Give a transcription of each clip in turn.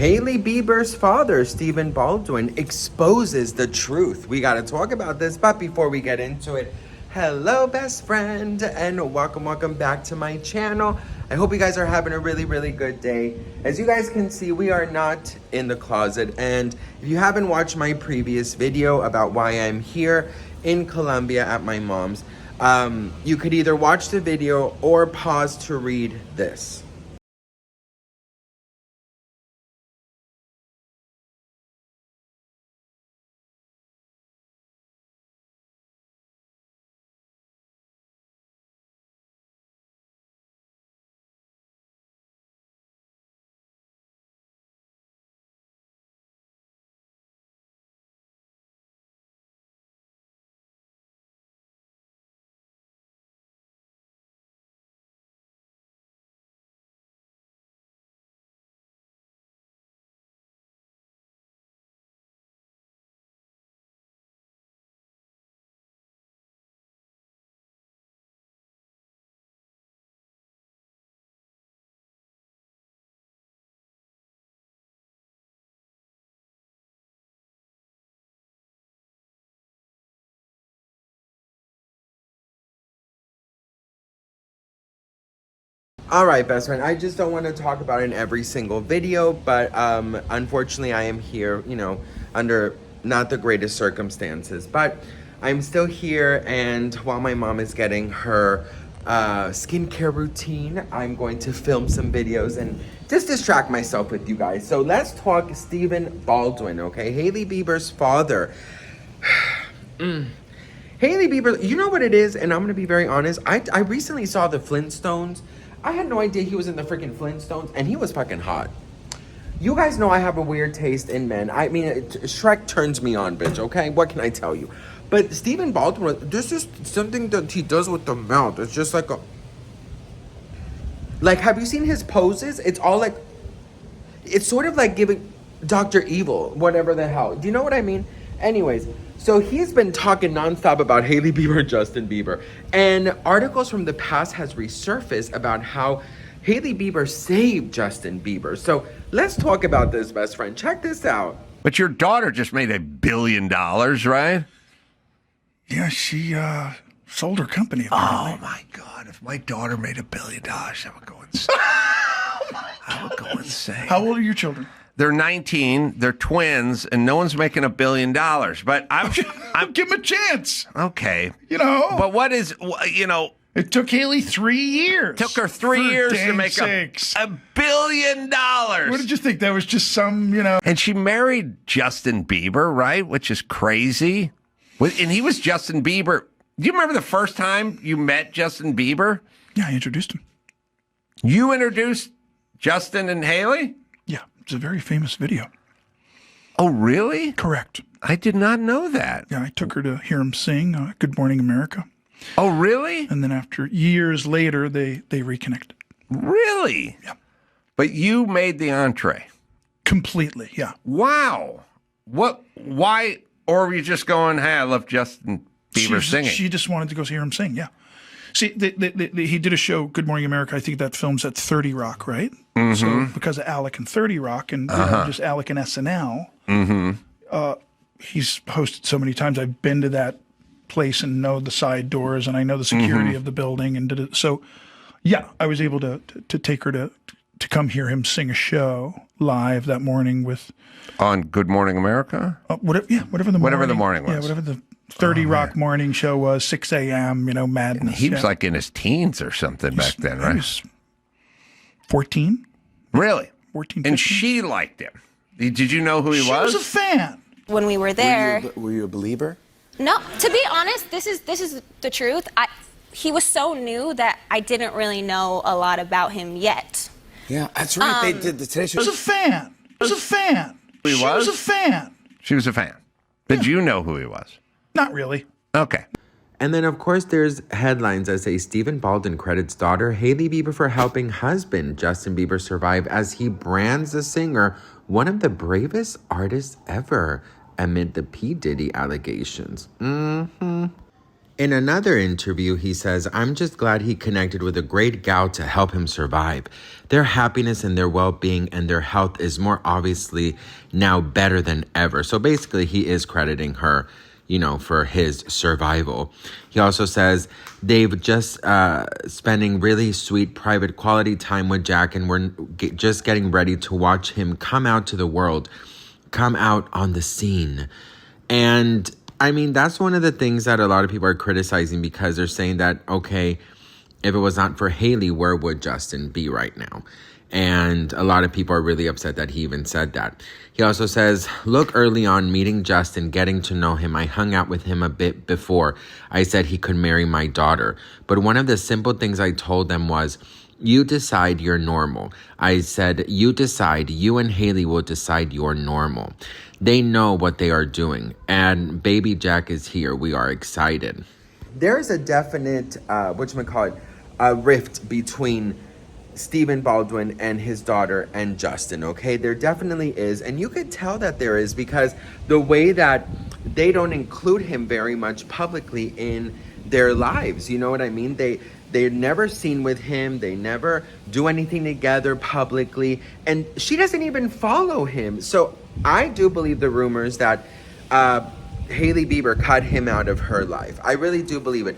Hailey Bieber's father, Stephen Baldwin, exposes the truth. We got to talk about this, but before we get into it, hello, best friend, and welcome back to my channel. I hope you guys are having a really good day. As you guys can see, we are not in the closet, and if you haven't watched my previous video about why I'm here in Colombia at my mom's, you could either watch the video or pause to read this. All right, best friend, I just don't want to talk about it in every single video, but unfortunately I am here, under not the greatest circumstances, but I'm still here, and while my mom is getting her skincare routine, I'm going to film some videos and just distract myself with you guys. So let's talk Stephen Baldwin, okay? Hailey Bieber's father. Hailey Bieber, you know what it is, and I'm gonna be very honest, I recently saw the Flintstones. I had no idea he was in the freaking Flintstones, and he was fucking hot. You guys know I have a weird taste in men. I mean, Shrek turns me on, bitch, okay? What can I tell you? But Stephen Baldwin, there's just something that he does with the mouth. It's just like a... Like, have you seen his poses? It's all like... It's sort of like giving Dr. Evil, whatever the hell. Do you know what I mean? Anyways, so he's been talking nonstop about Hailey Bieber and Justin Bieber. And articles from the past has resurfaced about how Hailey Bieber saved Justin Bieber. So let's talk about this, best friend. Check this out. But your daughter just made $1 billion, right? Yeah, she sold her company, apparently. Oh, my God. If my daughter made $1 billion, I would go insane. I would go insane. How old are your children? They're 19, they're twins, and no one's making $1 billion. But I'm Give them a chance. okay. But what is, it took Hailey 3 years. took her 3 years to make $1 billion. What did you think? That was just some, And she married Justin Bieber, right? Which is crazy. And he was Justin Bieber. Do you remember the first time you met Justin Bieber? Yeah, I introduced him. You introduced Justin and Hailey? Yeah, it's a very famous video. Oh, really? Correct. I did not know that. Yeah, I took her to hear him sing Good Morning America. Oh, really? And then after years later, they reconnected. Really? Yeah. But you made the entree. Completely, yeah. Wow. What? Why? Or were you just going, hey, I love Justin Bieber singing? She just wanted to go hear him sing, yeah. See, he did a show, Good Morning America. I think that film's at 30 Rock, right? Mm-hmm. So because of Alec and 30 Rock and just Alec and SNL, he's hosted so many times. I've been to that place and know the side doors, and I know the security of the building. And did it. So, yeah, I was able to take her to come hear him sing a show live that morning with... On Good Morning America? Whatever the morning was. Yeah, whatever the 30 Rock morning show was, 6 a.m., madness. He was like in his teens or something back then, right? He was 14. Really? 14, 15. And she liked him. Did you know who he was? She was a fan. When we were there... Were you a believer? No, to be honest, this is the truth. He was so new that I didn't really know a lot about him yet. Yeah, that's right. They did the Today Show. She was a fan. She was a fan. He She was a fan. She was a fan. Did you know who he was? Not really. Okay. And then, of course, there's headlines that say Stephen Baldwin credits daughter Hailey Bieber for helping husband Justin Bieber survive as he brands the singer one of the bravest artists ever amid the P. Diddy allegations. In another interview, he says, I'm just glad he connected with a great gal to help him survive. Their happiness and their well-being and their health is more obviously now better than ever. So basically, he is crediting her, for his survival. He also says they've just spending really sweet private quality time with Jack, and we're just getting ready to watch him come out to the world, come out on the scene. And I mean, that's one of the things that a lot of people are criticizing, because they're saying that, okay, if it was not for Hailey, where would Justin be right now? And a lot of people are really upset that he even said that. He also says, look, early on, meeting Justin, getting to know him, I hung out with him a bit before I said he could marry my daughter. But one of the simple things I told them was, you decide you're normal. I said, you decide, you and Hailey will decide you're normal. They know what they are doing. And baby Jack is here. We are excited. There is a definite, rift between Stephen Baldwin and his daughter and Justin, okay? There definitely is. And you could tell that there is, because the way that they don't include him very much publicly in their lives. You know what I mean? They're never seen with him. They never do anything together publicly. And she doesn't even follow him. So I do believe the rumors that Hailey Bieber cut him out of her life. I really do believe it.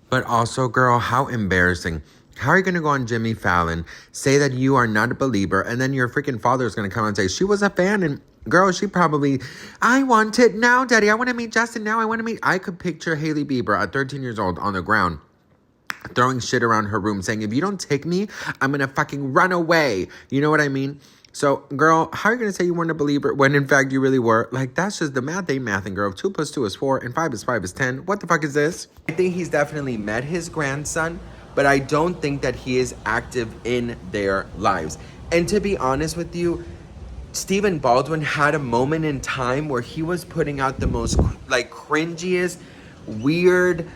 But also, girl, how embarrassing. How are you going to go on Jimmy Fallon, say that you are not a believer, and then your freaking father is going to come and say, she was a fan, and girl, she probably, I want it now, daddy. I want to meet Justin now. I could picture Hailey Bieber at 13 years old on the ground, throwing shit around her room, saying, if you don't take me, I'm going to fucking run away. You know what I mean? So, girl, how are you going to say you weren't a believer when, in fact, you really were? Like, that's just the math ain't mathing, girl. 2 + 2 is 4, and 5 + 5 is 10. What the fuck is this? I think he's definitely met his grandson, but I don't think that he is active in their lives. And to be honest with you, Stephen Baldwin had a moment in time where he was putting out the most, cringiest, weird,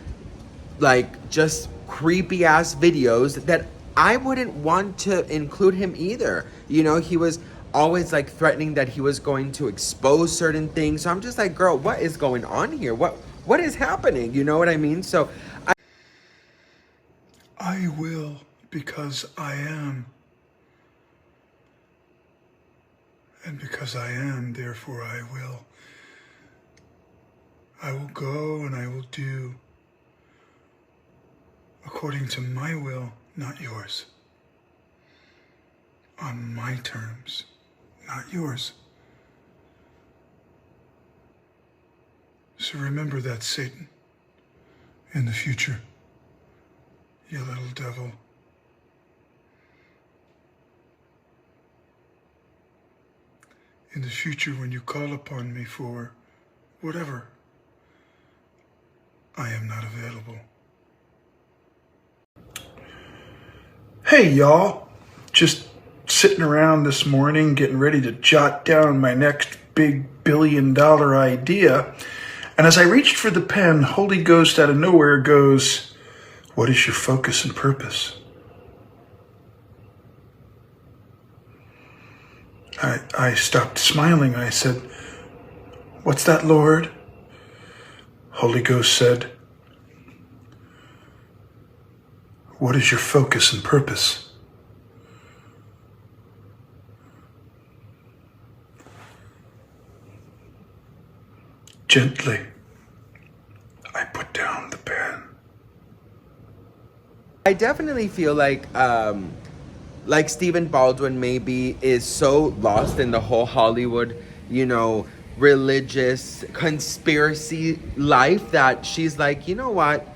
just creepy-ass videos that I wouldn't want to include him either. He was always, threatening that he was going to expose certain things. So I'm just like, girl, what is going on here? What is happening? You know what I mean? So I will, because I am. And because I am, therefore I will. I will go and I will do according to my will, not yours. On my terms, not yours. So remember that, Satan, in the future. You little devil. In the future, when you call upon me for whatever, I am not available. Hey, y'all. Just sitting around this morning, getting ready to jot down my next big $1 billion idea. And as I reached for the pen, Holy Ghost out of nowhere goes, what is your focus and purpose? I stopped smiling. I said, what's that, Lord? Holy Ghost said, what is your focus and purpose? Gently, I put down the pen. I definitely feel like Stephen Baldwin maybe is so lost in the whole Hollywood, religious conspiracy life that she's like, you know what?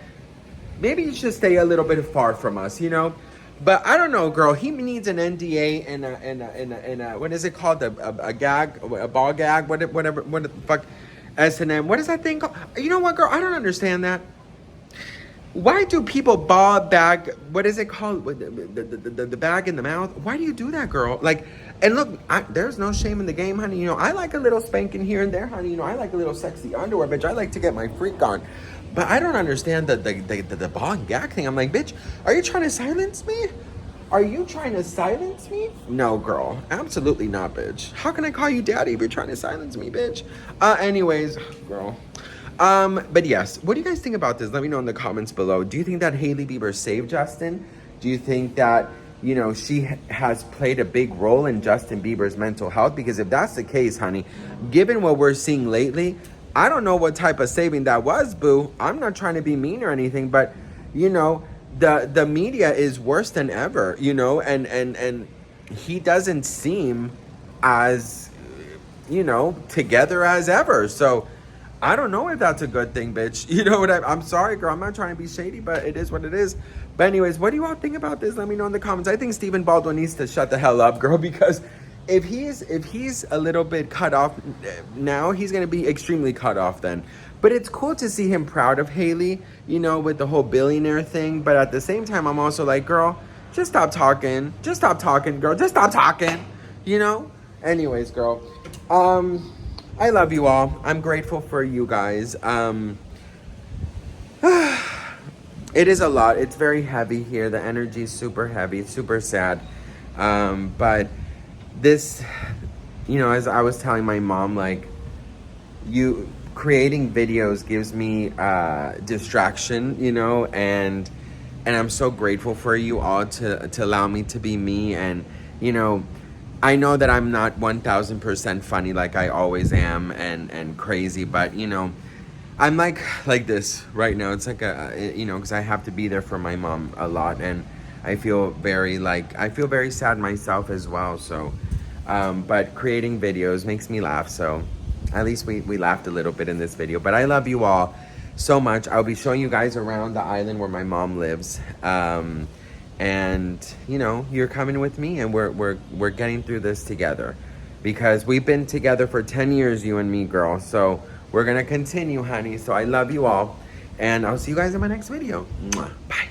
Maybe you should stay a little bit far from us, But I don't know, girl. He needs an NDA and a what is it called? A gag, a ball gag, what the fuck? S&M. What is that thing called? You know what, girl? I don't understand that. Why do people ball bag? What is it called? The bag in the mouth? Why do you do that, girl? And look, there's no shame in the game, honey. I like a little spanking here and there, honey. I like a little sexy underwear, bitch. I like to get my freak on. But I don't understand the ball and gag thing. I'm like, bitch, are you trying to silence me? Are you trying to silence me? No, girl. Absolutely not, bitch. How can I call you daddy if you're trying to silence me, bitch? Anyways, girl. But yes, what do you guys think about this? Let me know in the comments below. Do you think that Hailey Bieber saved Justin? Do you think that, you know, she has played a big role in Justin Bieber's mental health? Because if that's the case, honey, given what we're seeing lately, I don't know what type of saving that was, boo. I'm not trying to be mean or anything, but, you know, the media is worse than ever, you know, and he doesn't seem as, you know, together as ever. So I don't know if that's a good thing, bitch. You know what I'm sorry, girl. I'm not trying to be shady, but it is what it is. But anyways, what do you all think about this? Let me know in the comments. I think Stephen Baldwin needs to shut the hell up, girl, because if he's a little bit cut off now, he's gonna be extremely cut off then. But it's cool to see him proud of Hailey, you know, with the whole billionaire thing. But at the same time, I'm also like, girl, just stop talking. Just stop talking, girl. Just stop talking. You know? Anyways, girl. I love you all. I'm grateful for you guys. It is a lot. It's very heavy here. The energy is super heavy. It's super sad. But this, you know, as I was telling my mom, like, you creating videos gives me distraction, you know, and I'm so grateful for you all to allow me to be me. And, you know, I know that I'm not 1000% funny like I always am and crazy, but, you know, I'm like this right now. It's like you know, because I have to be there for my mom a lot, and I feel very sad myself as well. So, but creating videos makes me laugh. So at least we laughed a little bit in this video. But I love you all so much. I'll be showing you guys around the island where my mom lives. And you know, you're coming with me, and we're getting through this together, because we've been together for 10 years, you and me, girl. So we're gonna continue, honey. So I love you all, and I'll see you guys in my next video. Mwah. Bye.